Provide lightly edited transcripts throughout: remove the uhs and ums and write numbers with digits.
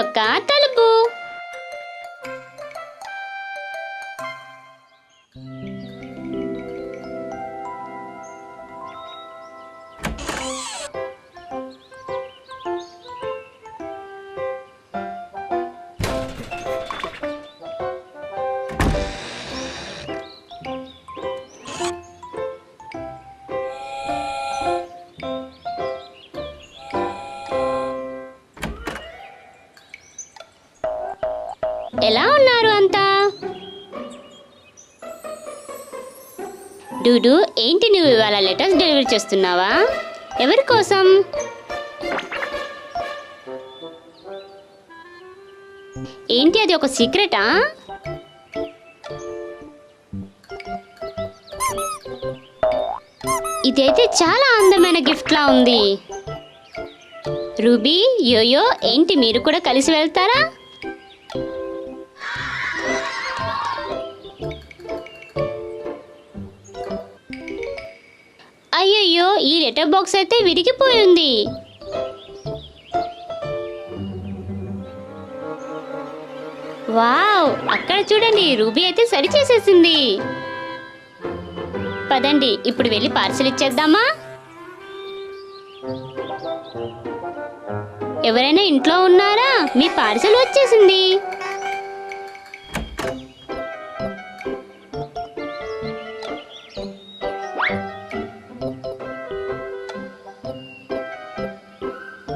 యొక్క తలుపు. ఎలా ఉన్నారు అంతా? డూడు, ఏంటి నువ్వు ఇవాళ లెటర్స్ డెలివరీ చేస్తున్నావా? ఎవరి కోసం? ఏంటి అది ఒక సీక్రెటా? ఇదైతే చాలా అందమైన గిఫ్ట్ లా ఉంది. రూబీ, యోయో, ఏంటి మీరు కూడా కలిసి వెళ్తారా? అయ్యయ్యో, ఈ లెటర్ బాక్స్ అయితే విరిగిపోయింది. వావ్, అక్కడ చూడండి, రూబీ అయితే సరి చేసేసింది. పదండి, ఇప్పుడు వెళ్ళి పార్సిల్ ఇచ్చేద్దామా? ఎవరైనా ఇంట్లో ఉన్నారా? మీ పార్సిల్ వచ్చేసింది.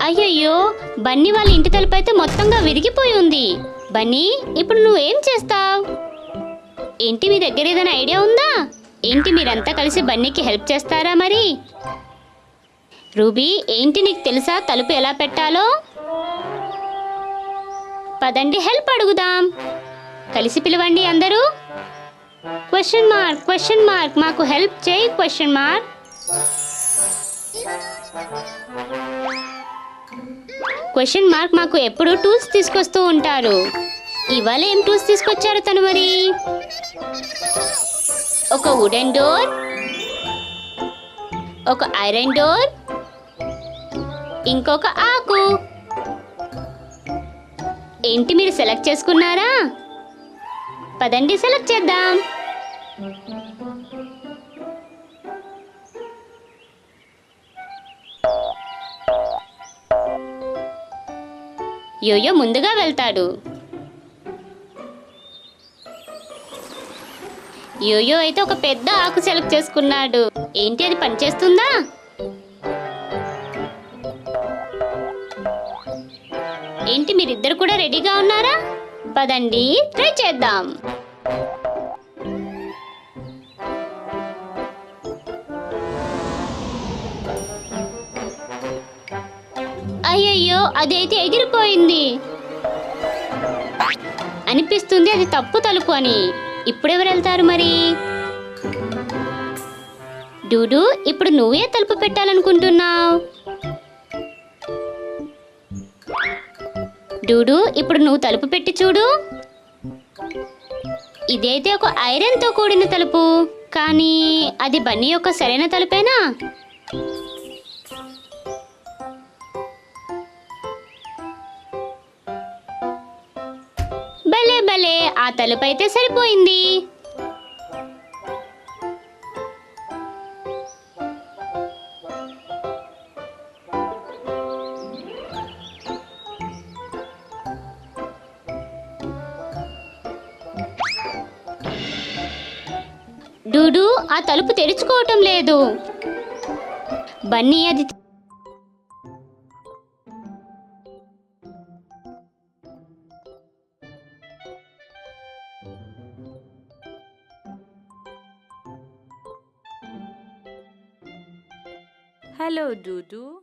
అయ్యయ్యో, బన్నీ వాళ్ళ ఇంటి తలుపు అయితే మొత్తంగా విరిగిపోయి ఉంది. బన్నీ, ఇప్పుడు నువ్వేం చేస్తావు? ఏంటి, మీ దగ్గర ఏదైనా ఐడియా ఉందా? ఏంటి, మీరంతా కలిసి బన్నీకి హెల్ప్ చేస్తారా మరి? రూబీ, ఏంటి నీకు తెలుసా తలుపు ఎలా పెట్టాలో? పదండి, హెల్ప్ అడుగుదాం. కలిసి పిలవండి అందరూ. క్వశ్చన్ మార్క్, క్వశ్చన్ మార్క్, మాకు హెల్ప్ చేయి క్వశ్చన్ మార్క్. క్వశ్చన్ మార్క్ మాకు ఎప్పుడు టూల్స్ తీసుకొస్తూ ఉంటారు. ఇవాళ ఏం టూల్స్ తీసుకొచ్చారు తను మరి? ఒక వుడెన్ డోర్, ఒక ఐరన్ డోర్, ఇంకొక ఆకు. ఏంటి, మీరు సెలెక్ట్ చేసుకున్నారా? పదండి సెలెక్ట్ చేద్దాం. యోయో ముందుగా వెళ్తాడు. యోయో అయితే ఒక పెద్ద ఆకు సెలెక్ట్ చేసుకున్నాడు. ఏంటి, అది పనిచేస్తుందా? ఏంటి, మీరిద్దరు కూడా రెడీగా ఉన్నారా? పదండి ట్రై చేద్దాం. అయ్యయ్యో, అదైతే ఎగిరిపోయింది. అనిపిస్తుంది అది తప్పు తలుపు అని. ఇప్పుడెవరు వెళ్తారు మరి? డూడు, ఇప్పుడు నువ్వే తలుపు పెట్టాలనుకుంటున్నావు. డూడు, ఇప్పుడు నువ్వు తలుపు పెట్టి చూడు. ఇదైతే ఒక ఐరన్తో కూడిన తలుపు, కానీ అది బన్నీ యొక్క సరైన తలుపేనా? భలే భలే, ఆ తలుపు అయితే సరిపోయింది. డూడు, ఆ తలుపు తెరుచుకోవటం లేదు. బన్నీ అది Hello, Dudu.